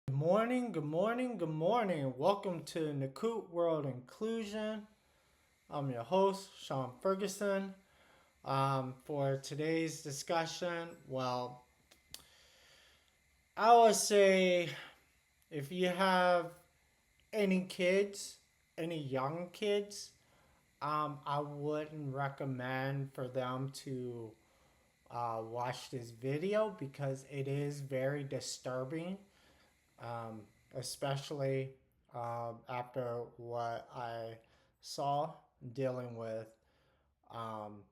Good morning, good morning. Welcome to Nakut World Inclusion. I'm your host, Sean Ferguson. For today's discussion, I would say if you have any kids, any young kids, I wouldn't recommend for them to watch this video because it is very disturbing, especially after what I saw dealing with um,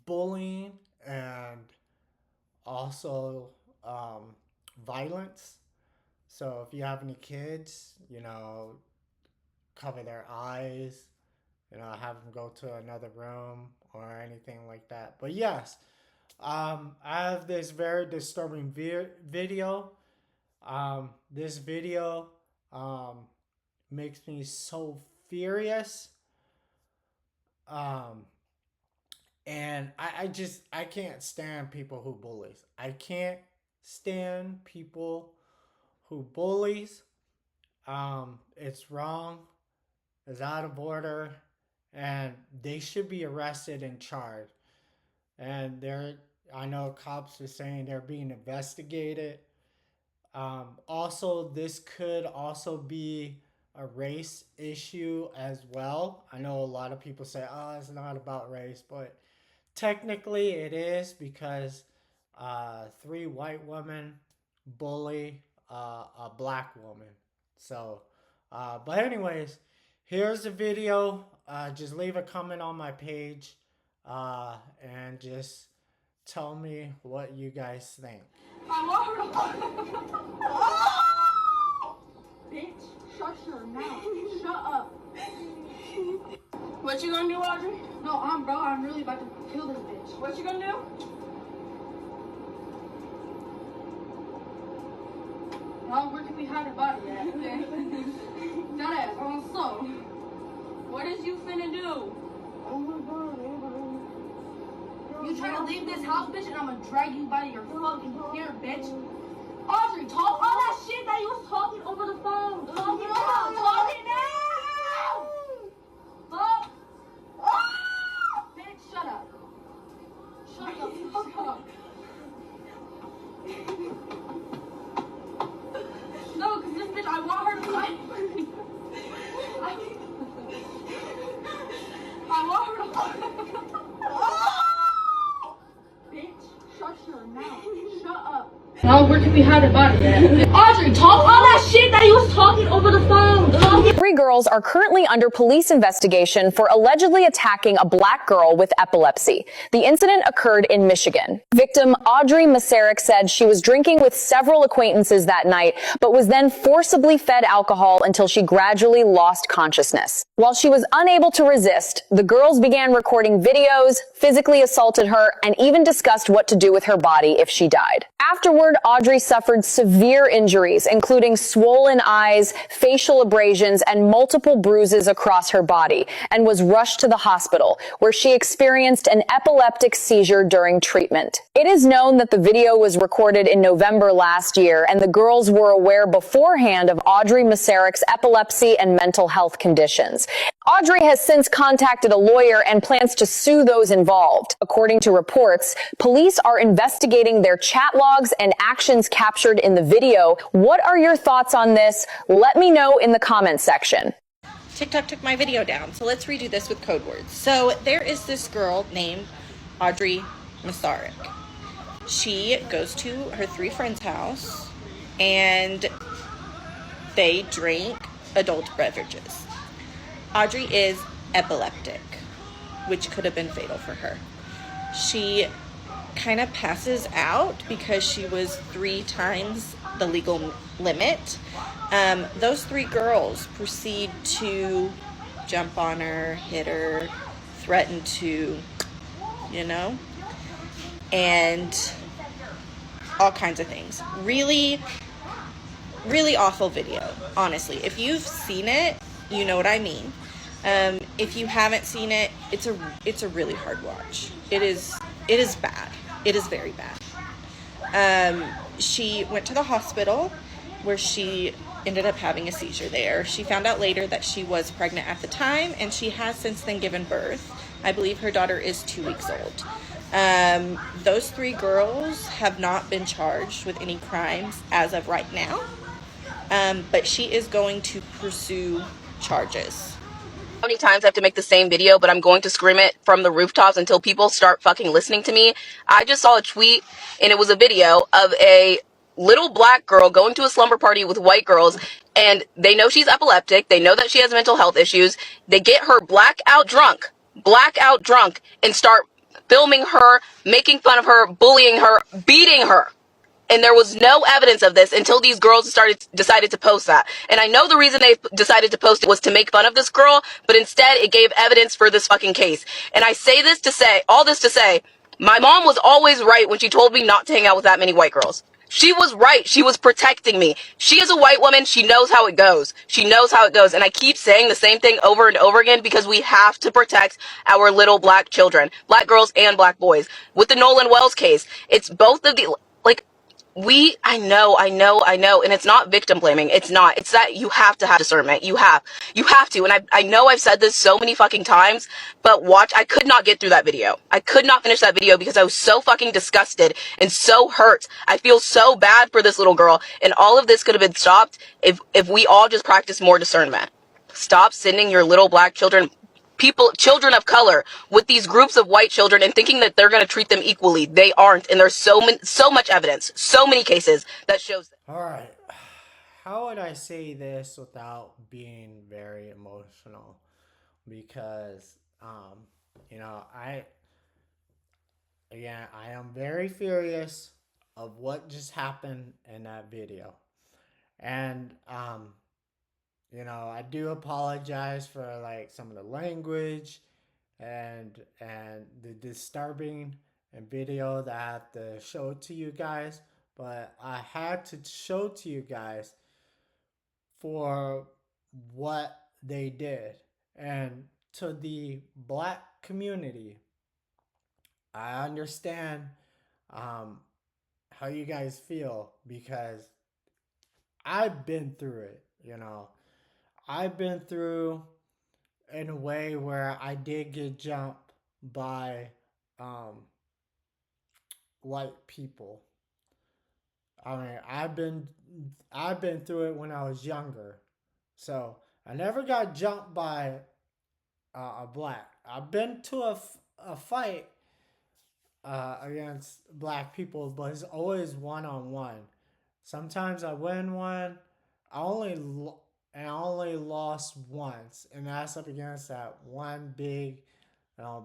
bullying and also violence. So if you have any kids, cover their eyes, have them go to another room or anything like that. But yes, I have this very disturbing video. This video makes me so furious. Um, and I can't stand people who bullies. I can't stand people who bullies. It's wrong. It's out of order, and they should be arrested and charged. And I know cops are saying they're being investigated. Also, this could also be a race issue as well. I know a lot of people say, "Oh, it's not about race," but technically it is because three white women bully a black woman. So, but anyways, here's the video. Just leave a comment on my page and just tell me what you guys think. I want her to. Bitch, shut your mouth. Shut up. What you gonna do, Audrey? No, I'm really about to kill this bitch. What you gonna do? Well, where can we hide her body at? Okay. That ass, on so. What is you finna do? Oh my god, you try to leave this house, bitch, and I'm gonna drag you by your fucking hair, bitch. Audrey, talk all that shit that you was talking over the phone. Talk it now. Talk it now. Fuck. Bitch, shut up. Shut the fuck up. No, because this bitch, I want her to fight. I want her to fight. Bitch, shut your mouth. Shut up. Now, where can we hide her body at? Audrey, talk all that shit that you was talking over the phone. Three girls are currently under police investigation for allegedly attacking a black girl with epilepsy. The incident occurred in Michigan. Victim Audrey Masarik said she was drinking with several acquaintances that night, but was then forcibly fed alcohol until she gradually lost consciousness. While she was unable to resist, the girls began recording videos, physically assaulted her, and even discussed what to do with her body if she died. Afterward, Audrey suffered severe injuries, including swollen eyes, facial abrasions, and multiple bruises across her body, and was rushed to the hospital, where she experienced an epileptic seizure during treatment. It is known that the video was recorded in November last year, and the girls were aware beforehand of Audrey Masarik's epilepsy and mental health conditions. Audrey has since contacted a lawyer and plans to sue those involved. According to reports, police are investigating their chat logs and actions captured in the video. What are your thoughts on this? Let me know in the comments section. TikTok took my video down, so let's redo this with code words. So there is this girl named Audrey Masarik. She goes to her three friends' house and they drink adult beverages. Audrey is epileptic, which could have been fatal for her. She kind of passes out because she was 3 times the legal limit. Those 3 girls proceed to jump on her, hit her, threaten to, and all kinds of things. Really, really awful video, honestly. If you've seen it, you know what I mean. If you haven't seen it, it's a really hard watch. It is bad. It is very bad. She went to the hospital where she ended up having a seizure there. She found out later that she was pregnant at the time, and she has since then given birth. I believe her daughter is 2 weeks old. Those 3 girls have not been charged with any crimes as of right now, but she is going to pursue charges. How many times I have to make the same video, but I'm going to scream it from the rooftops until people start fucking listening to me. I just saw a tweet, and it was a video of a little black girl going to a slumber party with white girls, and they know she's epileptic. They know that she has mental health issues. They get her blackout drunk, and start filming her, making fun of her, bullying her, beating her. And there was no evidence of this until these girls decided to post that. And I know the reason they decided to post it was to make fun of this girl, but instead it gave evidence for this fucking case. And I say this to say, all this to say, my mom was always right when she told me not to hang out with that many white girls. She was right. She was protecting me. She is a white woman. She knows how it goes. She knows how it goes. And I keep saying the same thing over and over again because we have to protect our little black children, black girls and black boys. With the Nolan Wells case, it's both of the, like, I know, and it's not victim blaming. It's not. It's that you have to have discernment. You have to. And I know I've said this so many fucking times, but watch, I could not get through that video. I could not finish that video because I was so fucking disgusted and so hurt. I feel so bad for this little girl, and all of this could have been stopped if we all just practiced more discernment. Stop sending your little black children of color with these groups of white children and thinking that they're going to treat them equally. They aren't, and there's so much evidence, so many cases that shows that. All right. How would I say this without being very emotional? Because, I am very furious of what just happened in that video. And, I do apologize for like some of the language and the disturbing and video that I have to show to you guys, but I had to show to you guys for what they did. And to the black community, I understand how you guys feel because I've been through it, I've been through in a way where I did get jumped by white people. I mean, I've been through it when I was younger, so I never got jumped by a black. I've been to a fight against black people, but it's always one on one. Sometimes I win one. I only lost once, and that's up against that one big,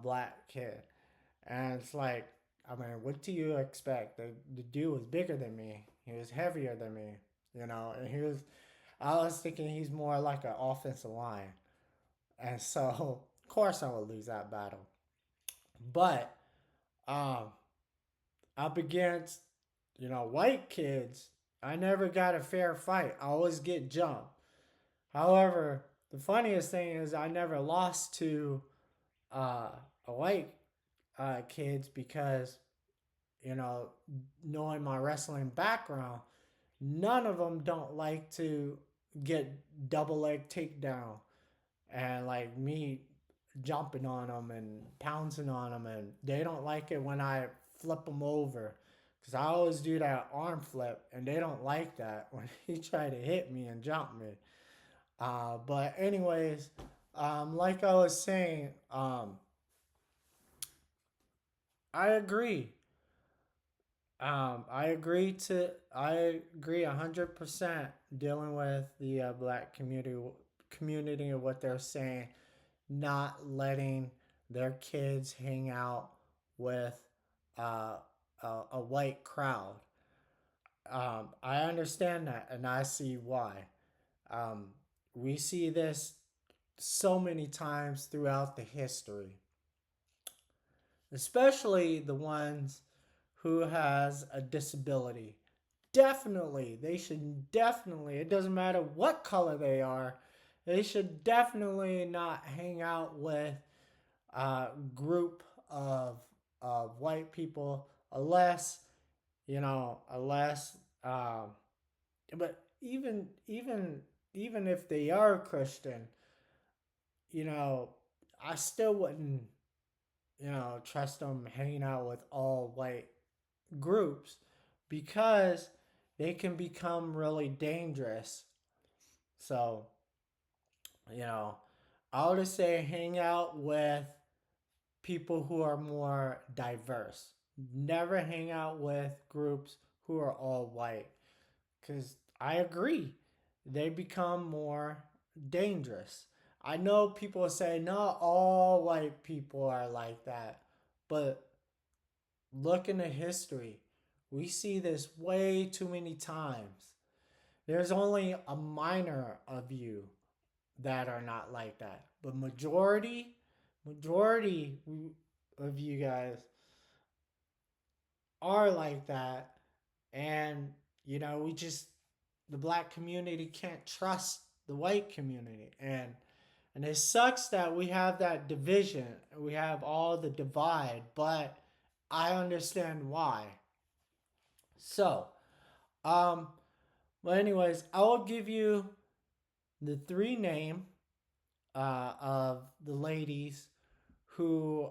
black kid. And it's like, I mean, what do you expect? The dude was bigger than me. He was heavier than me, and I was thinking he's more like an offensive line. And so, of course, I would lose that battle. But, up against, white kids, I never got a fair fight. I always get jumped. However, the funniest thing is I never lost to a white kids because, knowing my wrestling background, none of them don't like to get double leg takedown and like me jumping on them and pouncing on them, and they don't like it when I flip them over because I always do that arm flip, and they don't like that when he try to hit me and jump me. But anyways, like I was saying, I agree. I agree 100% dealing with the black community and what they're saying, not letting their kids hang out with a white crowd. I understand that, and I see why. We see this so many times throughout the history, especially the ones who has a disability. Definitely, it doesn't matter what color they are, they should definitely not hang out with a group of white people unless, but even if they are Christian, you know, I still wouldn't, trust them hanging out with all white groups because they can become really dangerous. So, you know, I would say hang out with people who are more diverse. Never hang out with groups who are all white because I agree, they become more dangerous. I know people say not all white people are like that, but look into history. We see this way too many times. There's only a minor of you that are not like that, but majority of you guys are like that, and we just, the black community can't trust the white community, and it sucks that we have that division, we have all the divide, but I understand why. So, um, well, anyways, I will give you the three name of the ladies who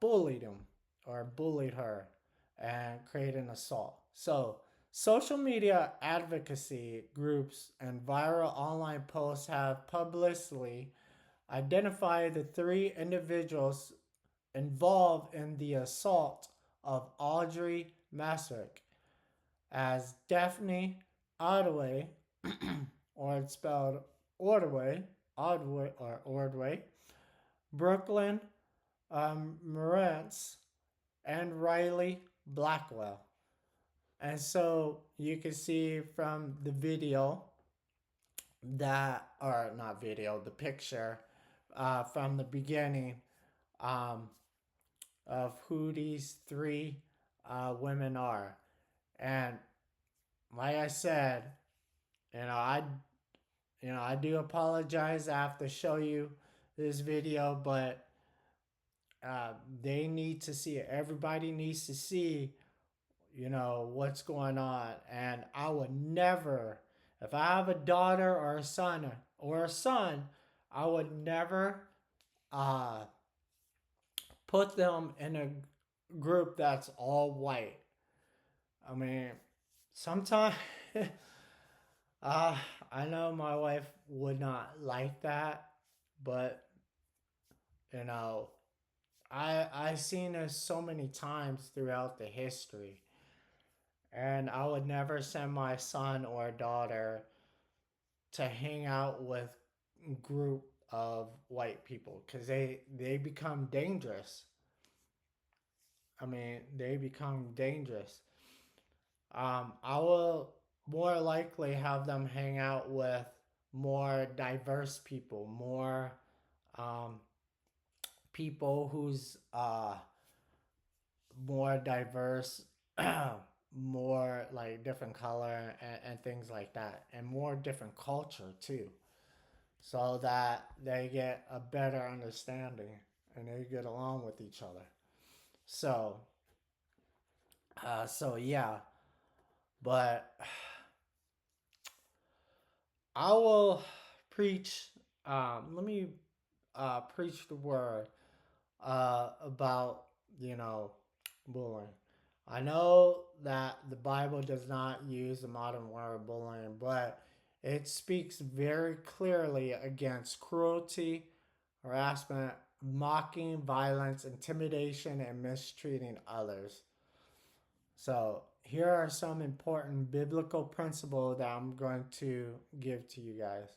bullied him or bullied her and created an assault. So, social media advocacy groups and viral online posts have publicly identified the three individuals involved in the assault of Audrey Masarik as Daphne Ordway, or it's spelled Ordway, Brooklyn Morantz, and Riley Blackwell. And so you can see from the video that, or not video, the picture from the beginning um, of who these three women are. And like I said, I do apologize. I have to show you this video, but they need to see it. Everybody needs to see, what's going on. And I would never, if I have a daughter or a son, I would never uh, put them in a group that's all white. I mean, sometimes I know my wife would not like that, but you know, I've seen this so many times throughout the history, and I would never send my son or daughter to hang out with a group of white people because they become dangerous. I mean, they become dangerous. I will more likely have them hang out with more diverse people, more um, people who's more diverse, more like different color and things like that, and more different culture too, so that they get a better understanding and they get along with each other. So, so yeah, but I will preach. Let me preach the word about bullying. I know that the Bible does not use the modern word bullying, but it speaks very clearly against cruelty, harassment, mocking, violence, intimidation, and mistreating others. So, here are some important biblical principles that I'm going to give to you guys.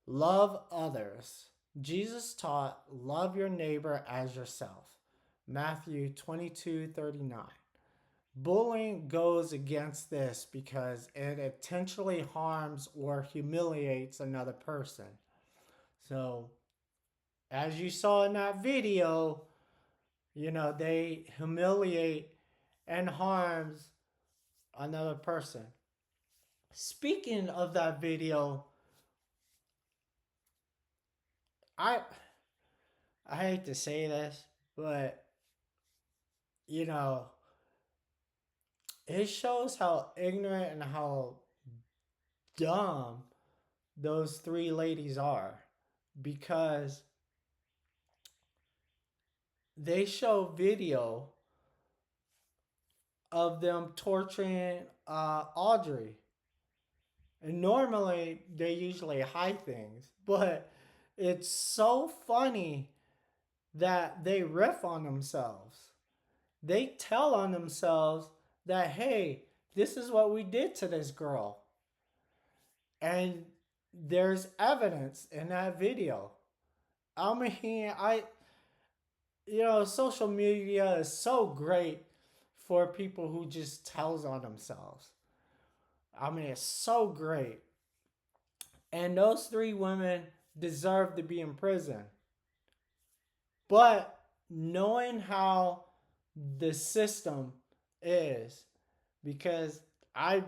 Love others. Jesus taught, love your neighbor as yourself. Matthew 22:39. Bullying goes against this because it intentionally harms or humiliates another person. So, as you saw in that video, they humiliate and harms another person. Speaking of that video, I I hate to say this, but you know, it shows how ignorant and how dumb those three ladies are, because they show video of them torturing Audrey. And normally they usually hide things, but it's so funny that they riff on themselves. They tell on themselves that, hey, this is what we did to this girl. And there's evidence in that video. I mean, social media is so great for people who just tells on themselves. I mean, it's so great. And those three women deserve to be in prison. But knowing how the system is, because I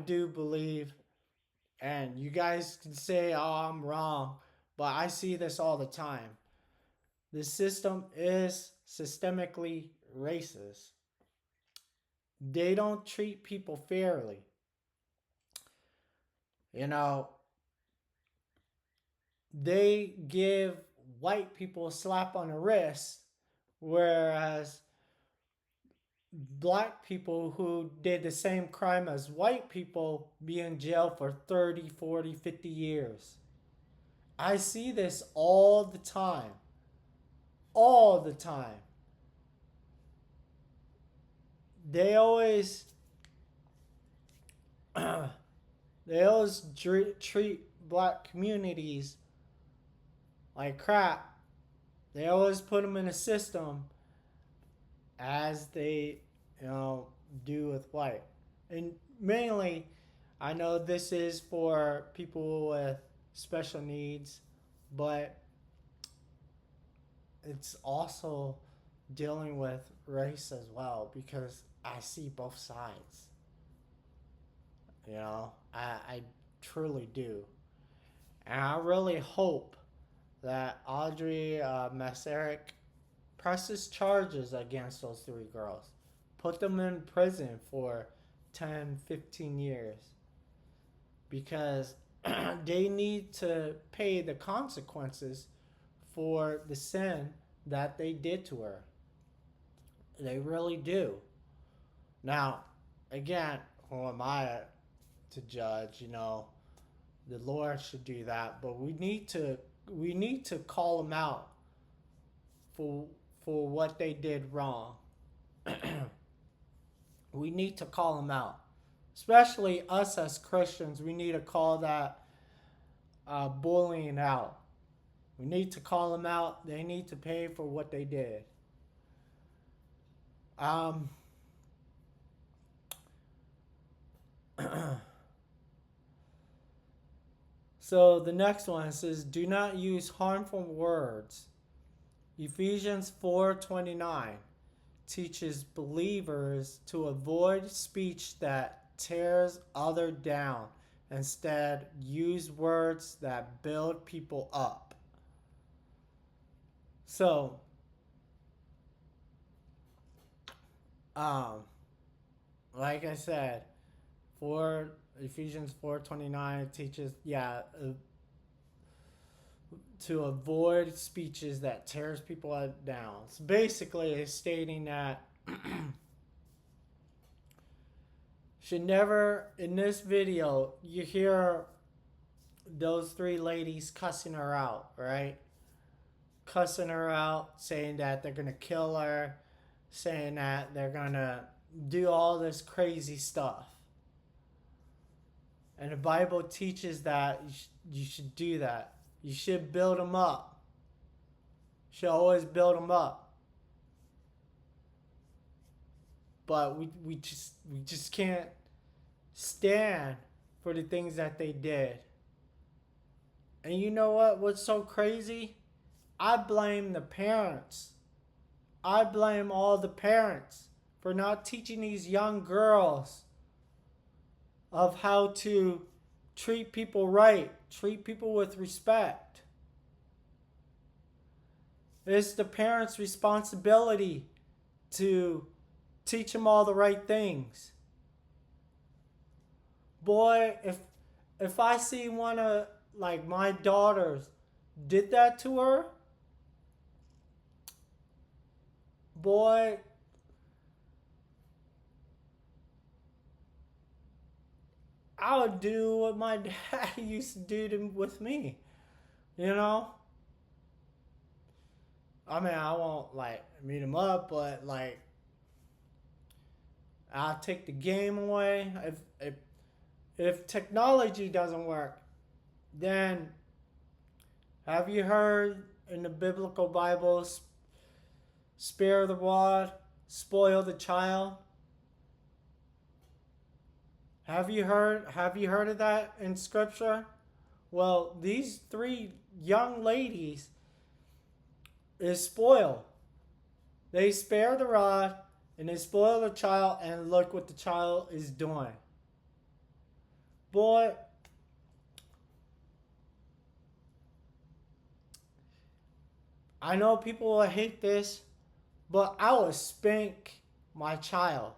do believe, and you guys can say, oh, I'm wrong, but I see this all the time. The system is systemically racist. They don't treat people fairly. You know, they give white people a slap on the wrist, whereas black people who did the same crime as white people be in jail for 30, 40, 50 years. I see this all the time. All the time. They always treat black communities like crap. They always put them in a system as they, do with white. And mainly, I know this is for people with special needs, but it's also dealing with race as well, because I see both sides. I truly do. And I really hope that Audrey Masarik presses charges against those three girls. Put them in prison for 10, 15 years. Because they need to pay the consequences for the sin that they did to her. They really do. Now, again, who am I to judge? The Lord should do that, but we need to call them out for what they did wrong. We need to call them out, especially us as Christians. We need to call that bullying out. We need to call them out. They need to pay for what they did. So the next one says, do not use harmful words. Ephesians 4:29 teaches believers to avoid speech that tears others down. Instead, use words that build people up. So, like I said, Ephesians 4:29 teaches, to avoid speeches that tears people down. So basically, it's stating that should never, in this video, you hear those three ladies cussing her out, right? Cussing her out, saying that they're going to kill her, saying that they're going to do all this crazy stuff. And the Bible teaches that you should do that. You should build them up. You should always build them up. But we just can't stand for the things that they did. And you know what? What's so crazy? I blame the parents. I blame all the parents for not teaching these young girls of how to treat people right, treat people with respect. It's the parents' responsibility to teach them all the right things. Boy, if I see one of like my daughters did that to her, boy, I would do what my dad used to do with me. You know? I mean, I won't like meet him up, but like I'll take the game away. If technology doesn't work, then have you heard in the biblical Bible, spare the rod, spoil the child? Have you heard of that in scripture? Well, these three young ladies is spoiled. They spare the rod and they spoil the child, and look what the child is doing. Boy, I know people will hate this, but I would spank my child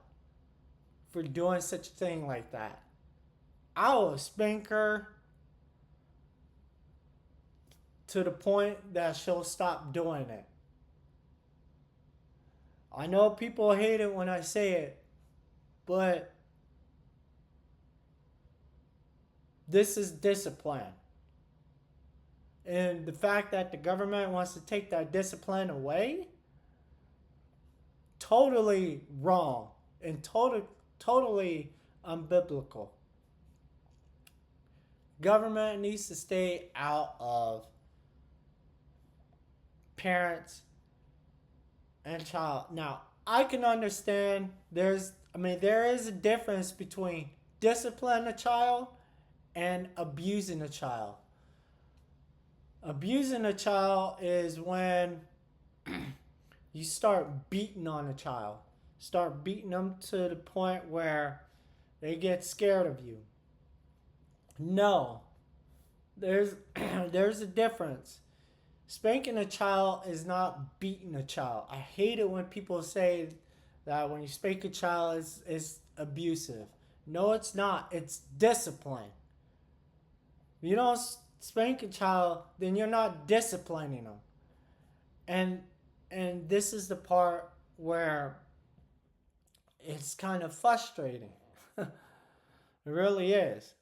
for doing such a thing like that. I will spank her to the point that she'll stop doing it. I know people hate it when I say it, but this is discipline. And the fact that the government wants to take that discipline away, totally wrong and totally unbiblical. Government needs to stay out of parents and child. Now, I can understand there is a difference between disciplining a child and abusing a child. Abusing a child is when you start beating on a child. Start beating them to the point where they get scared of you. No. There's there's a difference. Spanking a child is not beating a child. I hate it when people say that when you spank a child is abusive. No, it's not. It's discipline. If you don't spank a child, then you're not disciplining them. And this is the part where it's kind of frustrating. It really is.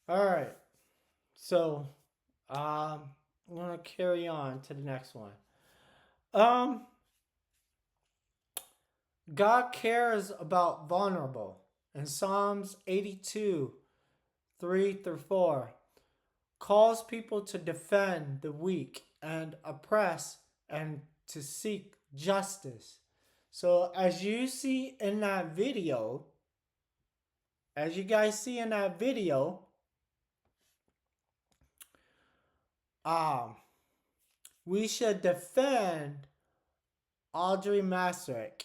All right. So, I'm gonna carry on to the next one. Um, God cares about vulnerable. In Psalms 82, 3-4, calls people to defend the weak and oppress and to seek justice. So as you see in that video, as you guys see in that video, we should defend Audrey Masarik.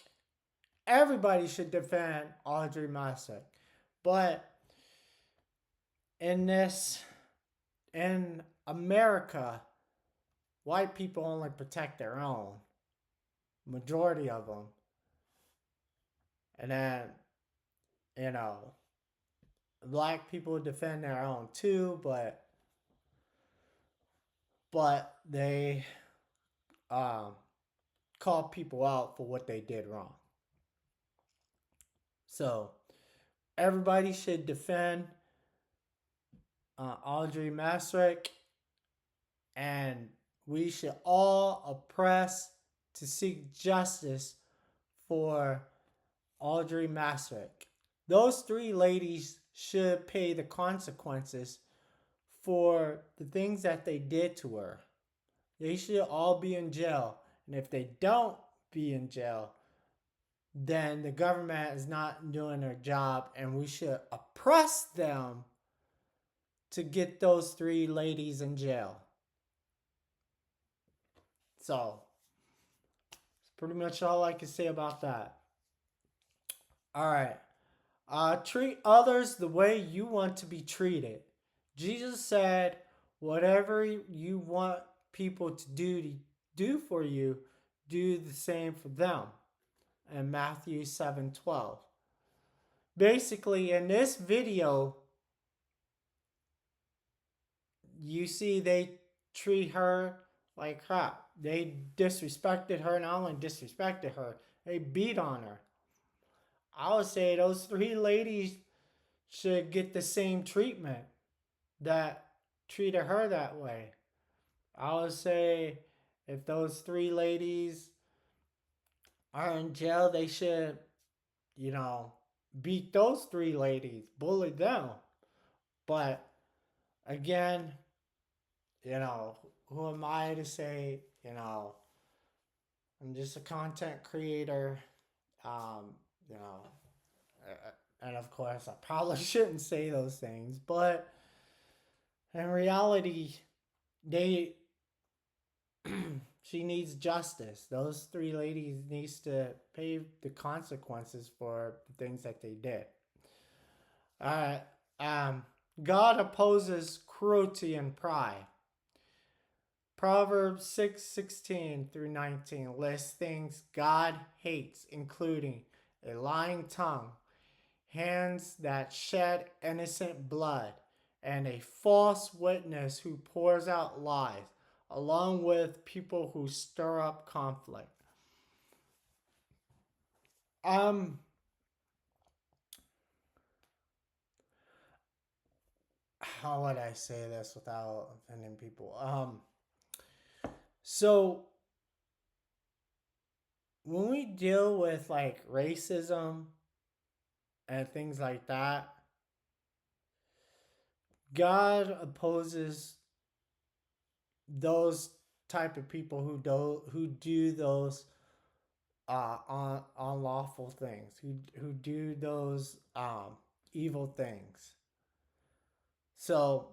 Everybody should defend Audrey Masarik. But in America, white people only protect their own. Majority of them. And then, black people defend their own too, but they call people out for what they did wrong. So everybody should defend Audrey Masarik, and we should all oppress to seek justice for Audrey Masarik. Those three ladies should pay the consequences for the things that they did to her. They should all be in jail. And if they don't be in jail, then the government is not doing their job, and we should oppress them to get those three ladies in jail. So, that's pretty much all I can say about that. Alright. Treat others the way you want to be treated. Jesus said, whatever you want people to do for you, do the same for them. In Matthew 7:12. basically in this video, you see they treat her like crap. They disrespected her, not only disrespected her, they beat on her. I would say those three ladies should get the same treatment that treated her that way. I would say if those three ladies are in jail, they should, you know, beat those three ladies, bully them. But again, who am I to say, I'm just a content creator. Um, you know, and of course, I probably shouldn't say those things, but in reality, they she needs justice. Those three ladies needs to pay the consequences for the things that they did. All right. God opposes cruelty and pride. Proverbs 6:16 through 19 lists things God hates, including a lying tongue, hands that shed innocent blood, and a false witness who pours out lies, along with people who stir up conflict. How would I say this without offending people? So when we deal with like racism and things like that, God opposes those type of people who do those unlawful things, who do those evil things. So,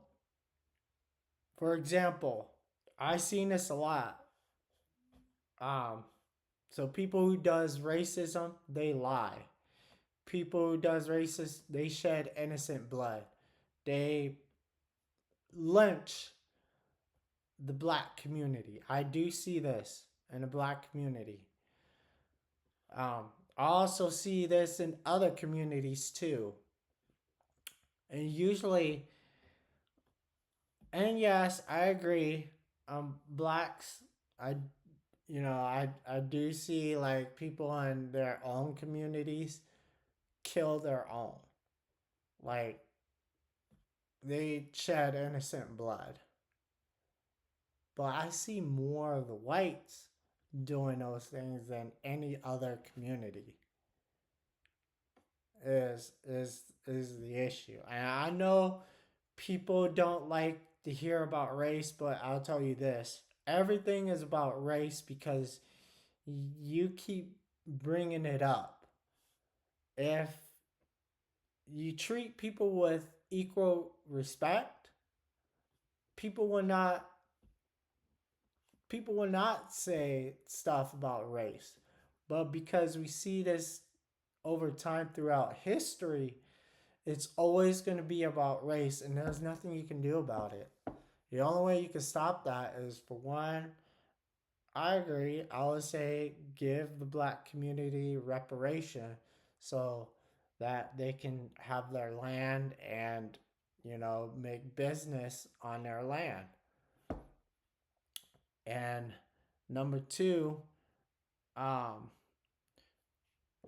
for example, I've seen this a lot. So people who does racism, they lie. People who does racist, they shed innocent blood. They lynch the black community. I do see this in the black community. I also see this in other communities too. And usually, and yes, I agree. Blacks, I do see like people in their own communities kill their own. Like they shed innocent blood. But I see more of the whites doing those things than any other community. Is the issue. And I know people don't like to hear about race, but I'll tell you this. Everything is about race because you keep bringing it up. If you treat people with equal respect, people will not say stuff about race. But because we see this over time throughout history, it's always going to be about race, and there's nothing you can do about it. The only way you can stop that is, for one, I agree, I would say give the black community reparation so that they can have their land and, make business on their land. And number two,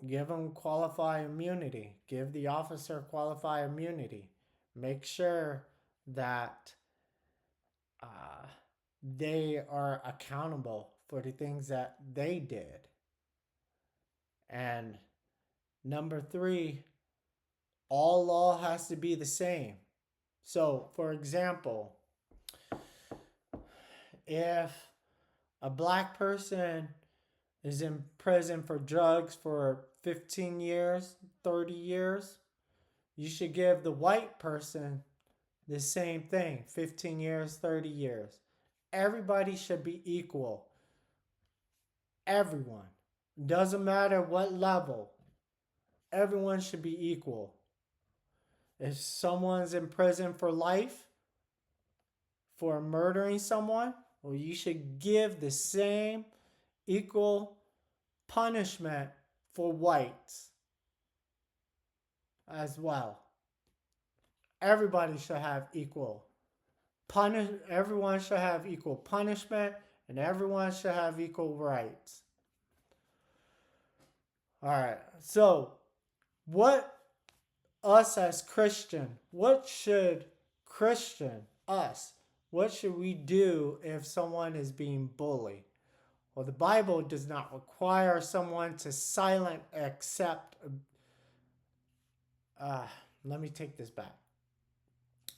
give them qualified immunity. Give the officer qualified immunity. Make sure that they are accountable for the things that they did. And number three, all law has to be the same. So, for example, if a black person is in prison for drugs for 15 years, 30 years, you should give the white person the same thing, 15 years, 30 years. Everybody should be equal. Everyone. Doesn't matter what level. Everyone should be equal. If someone's in prison for life for murdering someone, well, you should give the same equal punishment for whites. as well. Everybody should have equal everyone should have equal punishment, and everyone should have equal rights. All right. So, what us as Christian, what should Christian us, what should we do if someone is being bullied? Well, the Bible does not require someone to silent accept. Uh, Let me take this back.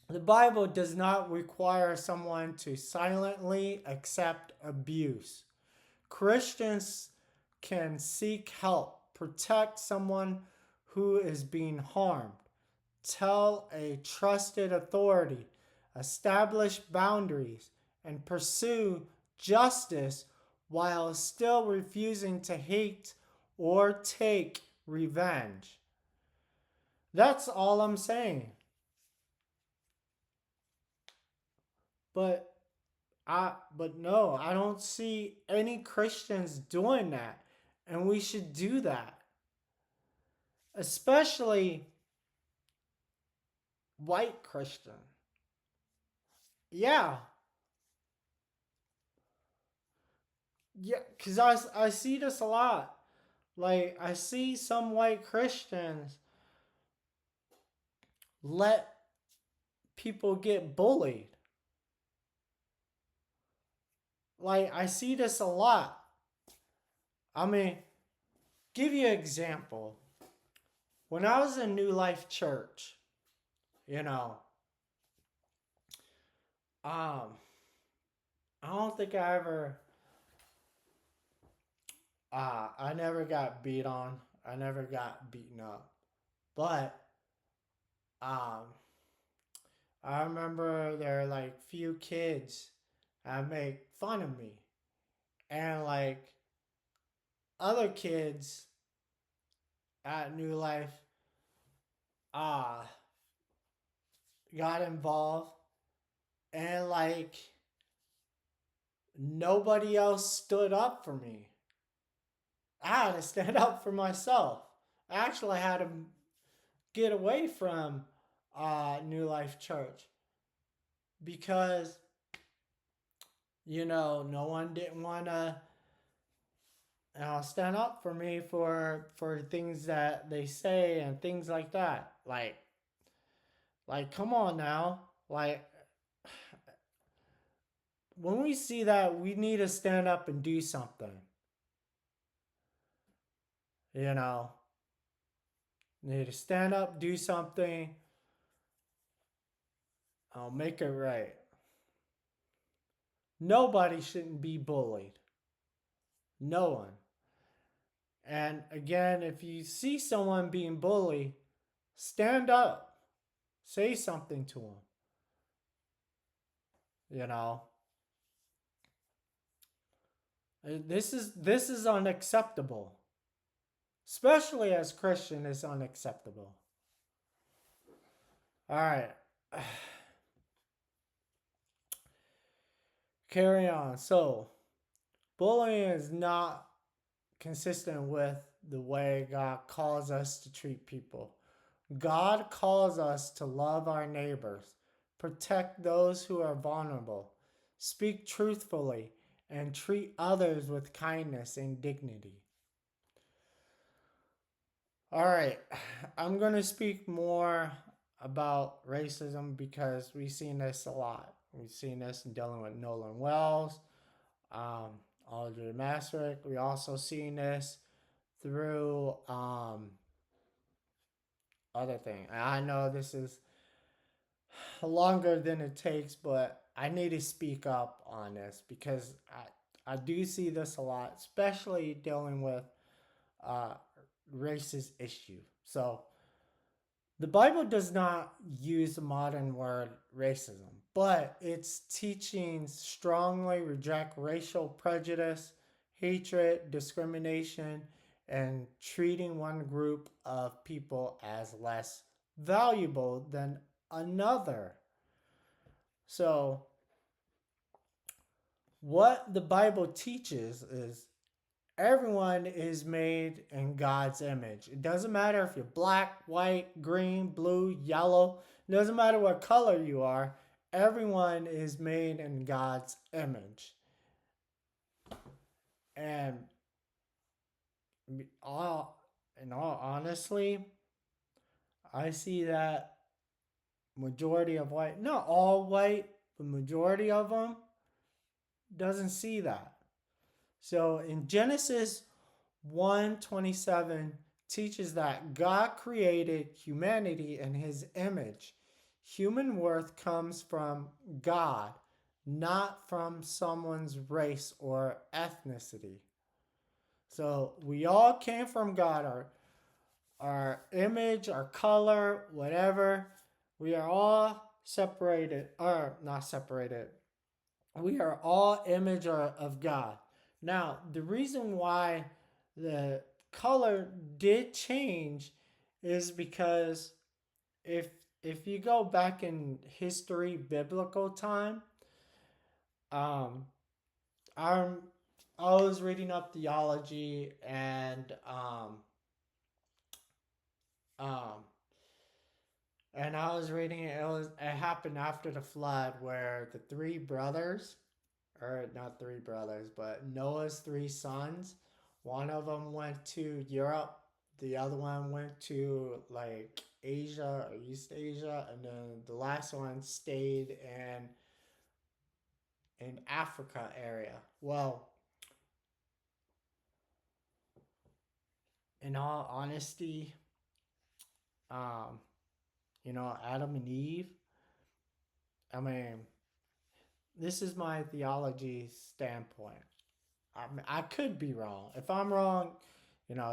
The Bible does not require someone to silently accept abuse. Christians can seek help, protect someone who is being harmed, tell a trusted authority, establish boundaries, and pursue justice while still refusing to hate or take revenge. That's all I'm saying. But no, I don't see any Christians doing that. And we should do that. Especially white Christian. Yeah. Yeah, because I see this a lot. Like, I see some white Christians let people get bullied. Like, I see this a lot. I mean, give you an example. When I was in New Life Church, you know, I don't think I never got beat on. I never got beaten up. But, um, I remember there were like few kids that make fun of me. And like other kids at New Life uh got involved, and like nobody else stood up for me. I had to stand up for myself. I actually had to get away from New Life Church because no one didn't want to stand up for me for things that they say and things like that. Like, come on now. Like, when we see that, we need to stand up and do something. You know, need to stand up, do something. I'll make it right. Nobody shouldn't be bullied. No one. And again, if you see someone being bullied, stand up. Say something to them. You know, this is unacceptable. Especially as Christian, it's unacceptable. All right. Carry on. So, bullying is not consistent with the way God calls us to treat people. God calls us to love our neighbors, protect those who are vulnerable, speak truthfully, and treat others with kindness and dignity. All right, I'm going to speak more about racism because we've seen this a lot. We've seen this in dealing with Nolan Wells, Audrey Masarik. We also seen this through other thing. I know this is longer than it takes, but I need to speak up on this because I do see this a lot, especially dealing with racist issue. So the Bible does not use the modern word racism, but its teachings strongly reject racial prejudice, hatred, discrimination, and treating one group of people as less valuable than another. So, what the Bible teaches is everyone is made in God's image. It doesn't matter if you're black, white, green, blue, yellow. It doesn't matter what color you are. Everyone is made in God's image. And in all honestly, I see that majority of white, not all white, but majority of them doesn't see that. So in Genesis 1:27 teaches that God created humanity in his image. Human worth comes from God, not from someone's race or ethnicity. So we all came from God. Our image, our color, whatever. We are all separated, or not separated. We are all image of God. Now, the reason why the color did change is because if if you go back in history, biblical time, um, I'm I was reading up theology um, and I was reading it. It happened after the flood where the three brothers, or not three brothers, but Noah's three sons. One of them went to Europe. The other one went to like Asia or East Asia, and then the last one stayed in Africa area. Well, in all honesty, um, Adam and Eve. I mean, this is my theology standpoint. I could be wrong. If I'm wrong,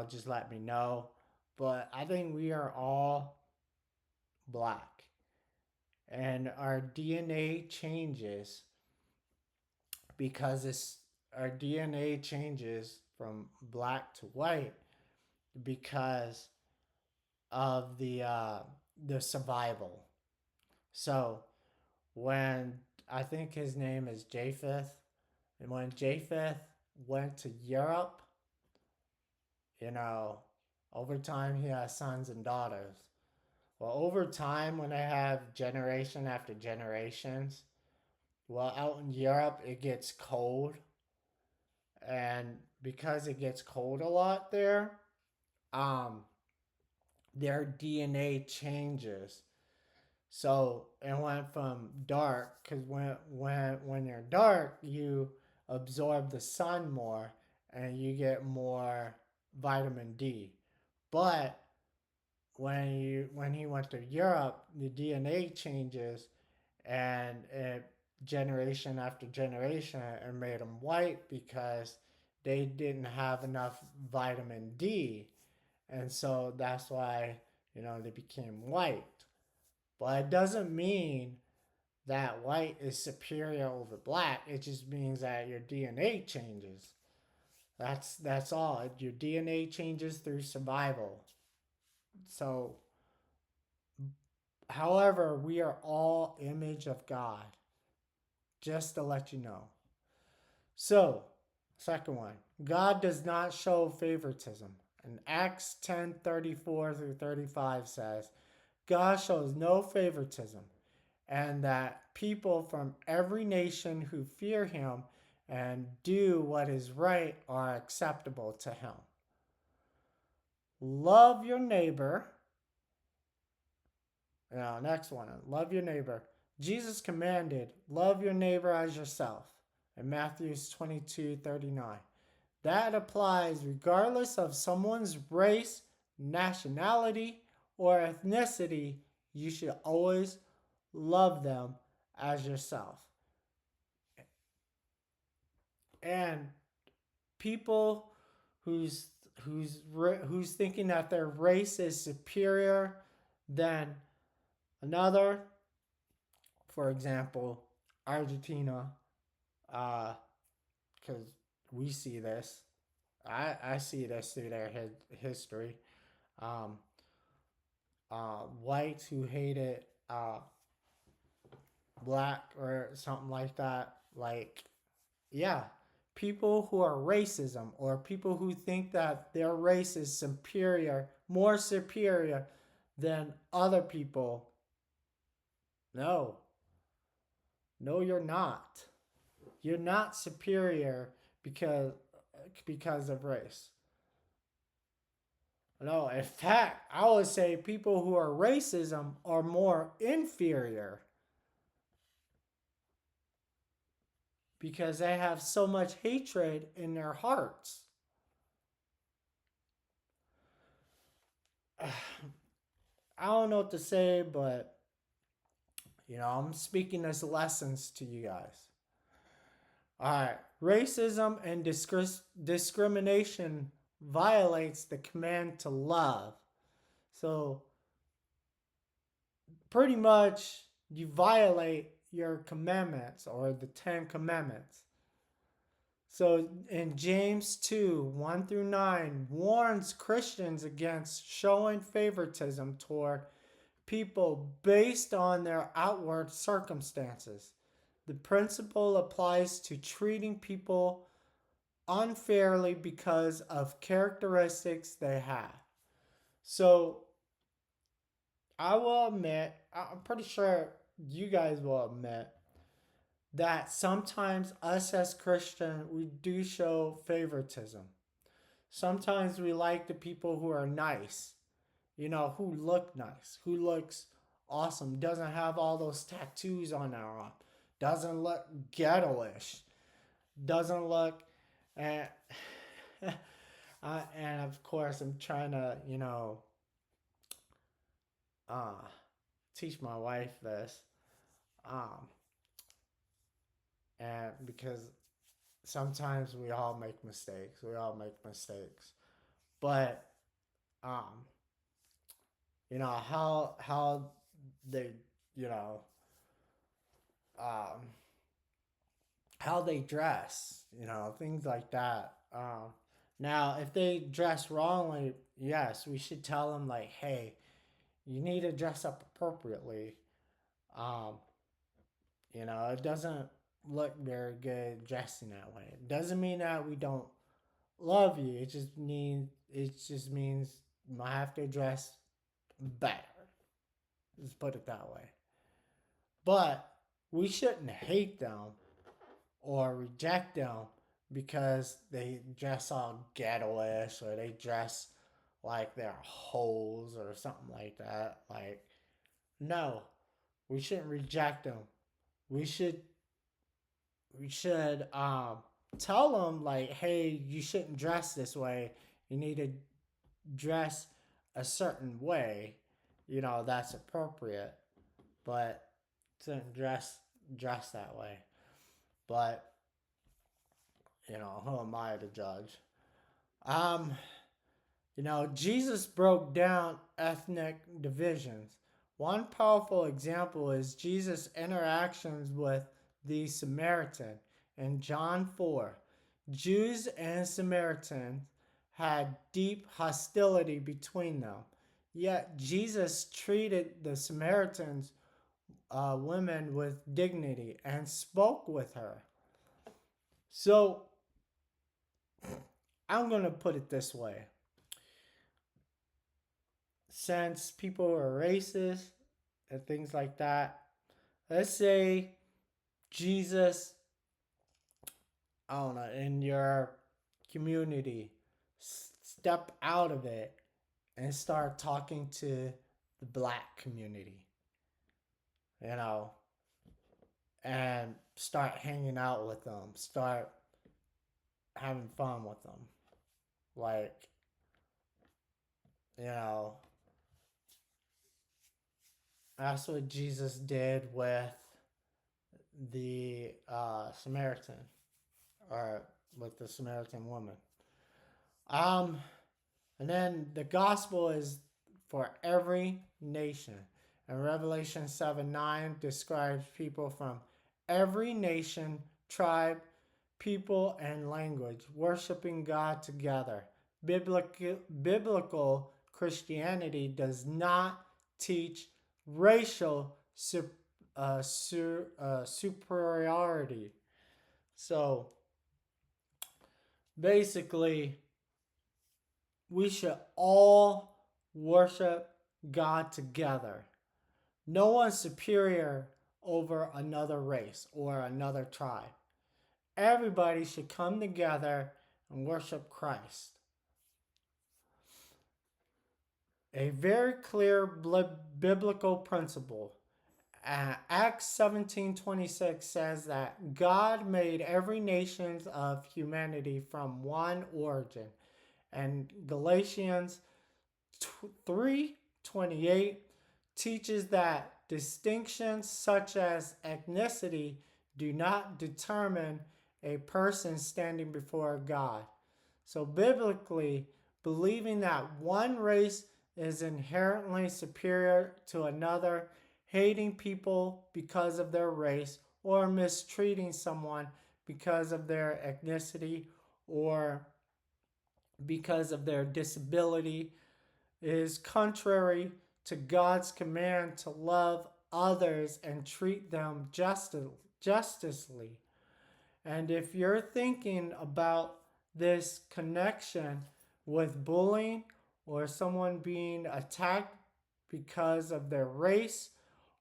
just let me know. But I think we are all black. And our DNA changes because our DNA changes from black to white because of the survival. So when I think his name is Japheth, and when Japheth went to Europe, you know, over time he has sons and daughters. Well, over time, when they have generation after generations, well, out in Europe, it gets cold. And because it gets cold a lot there, um, their DNA changes. So it went from dark, because when you're dark, you absorb the sun more and you get more vitamin D. But when he went to Europe, the DNA changes, and generation after generation, it made them white because they didn't have enough vitamin D, and so that's why they became white. But it doesn't mean that white is superior over black. It just means that your DNA changes. That's all. Your DNA changes through survival. So, however, we are all image of God. Just to let you know. So, second one, God does not show favoritism. And Acts 10:34 through 35 says, God shows no favoritism, and that people from every nation who fear him and do what is right are acceptable to him. Love your neighbor. Now, next one, love your neighbor. Jesus commanded, love your neighbor as yourself in Matthew 22:39. That applies regardless of someone's race, nationality, or ethnicity. You should always love them as yourself. And people who's thinking that their race is superior than another, for example, Argentina, because we see this. I see this through their history. Um, Whites who hated black or something like that. Like, yeah, people who are racism or people who think that their race is superior, more superior than other people. No. No, you're not. You're not superior because of race. No, in fact, I would say people who are racism are more inferior because they have so much hatred in their hearts. I don't know what to say, but I'm speaking as lessons to you guys. All right, racism and discrimination violates the command to love. So pretty much you violate your commandments or the 10 commandments. So in James 2, 1 through 9, warns Christians against showing favoritism toward people based on their outward circumstances. The principle applies to treating people unfairly because of characteristics they have. So I will admit, I'm pretty sure you guys will admit that sometimes us as Christians, we do show favoritism. Sometimes we like the people who are nice, who look nice, who looks awesome, doesn't have all those tattoos on their arm, doesn't look ghettoish, doesn't look, and, and of course I'm trying to, teach my wife this, and because sometimes we all make mistakes, but how they um how they dress, things like that. Now if they dress wrongly, yes, we should tell them like, hey, you need to dress up appropriately. It doesn't look very good dressing that way. It doesn't mean that we don't love you. It just means you might have to dress better. Let's put it that way. But we shouldn't hate them or reject them because they dress all ghettoish or they dress like they're hoes or something like that. Like, no, we shouldn't reject them. We should tell them like, hey, you shouldn't dress this way. You need to dress a certain way. That's appropriate, but shouldn't dress that way. But who am I to judge? Jesus broke down ethnic divisions. One powerful example is Jesus' interactions with the Samaritan in John 4. Jews and Samaritans had deep hostility between them. Yet Jesus treated the Samaritans women with dignity and spoke with her. So I'm going to put it this way. Since people are racist and things like that, let's say Jesus, I don't know, in your community, step out of it and start talking to the black community, and start hanging out with them, start having fun with them. Like, that's what Jesus did with the Samaritan, or with the Samaritan woman. And then the gospel is for every nation. And Revelation 7:9 describes people from every nation, tribe, people, and language worshiping God together. Biblical Christianity does not teach racial superiority. So basically, we should all worship God together. No one's superior over another race or another tribe. Everybody should come together and worship Christ. A very clear biblical principle. Acts 17:26 says that God made every nation of humanity from one origin. And Galatians 3:28 teaches that distinctions such as ethnicity do not determine a person standing before God. So biblically, believing that one race is inherently superior to another, hating people because of their race, or mistreating someone because of their ethnicity or because of their disability, is contrary to God's command to love others and treat them justly. And if you're thinking about this connection with bullying or someone being attacked because of their race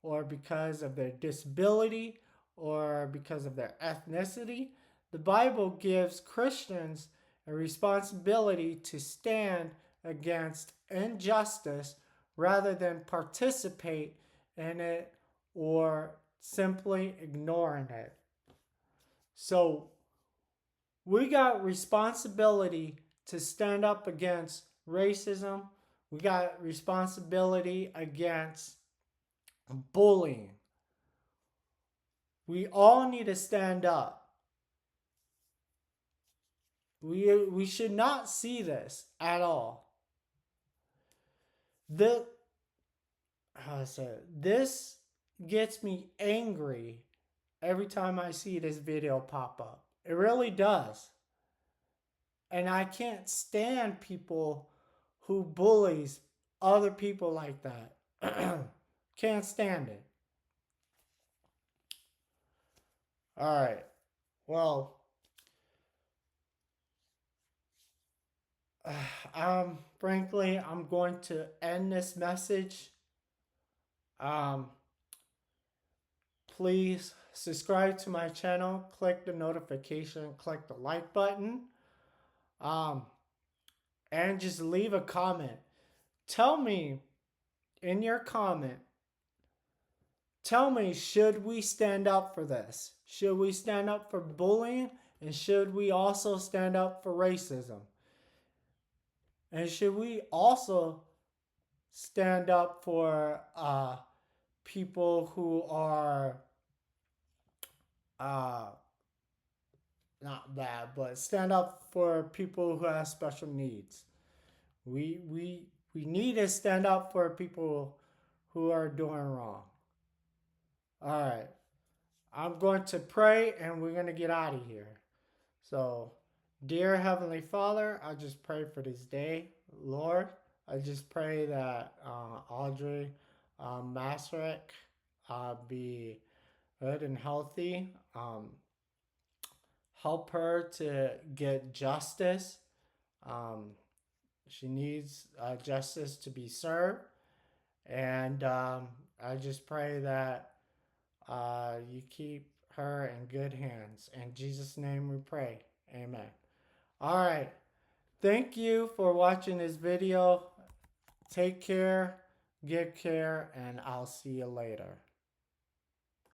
or because of their disability or because of their ethnicity, the Bible gives Christians a responsibility to stand against injustice rather than participate in it or simply ignoring it. So we got responsibility to stand up against racism. We got responsibility against bullying. We all need to stand up. We should not see this at all. This gets me angry every time I see this video pop up. It really does. And I can't stand people who bullies other people like that. Can't stand it. All right. Well, frankly, I'm going to end this message. Please subscribe to my channel, click the notification, click the like button, and just leave a comment. Tell me in your comment, tell me, should we stand up for this? Should we stand up for bullying? And should we also stand up for racism? And should we also stand up for people who are not bad, but stand up for people who have special needs? We need to stand up for people who are doing wrong. All right. I'm going to pray and we're going to get out of here. So, dear Heavenly Father, I just pray for this day. Lord, I just pray that Audrey Masarik be good and healthy. Help her to get justice. She needs justice to be served. And I just pray that you keep her in good hands. In Jesus' name we pray. Amen. All right. Thank you for watching this video. Take care, get care, and I'll see you later.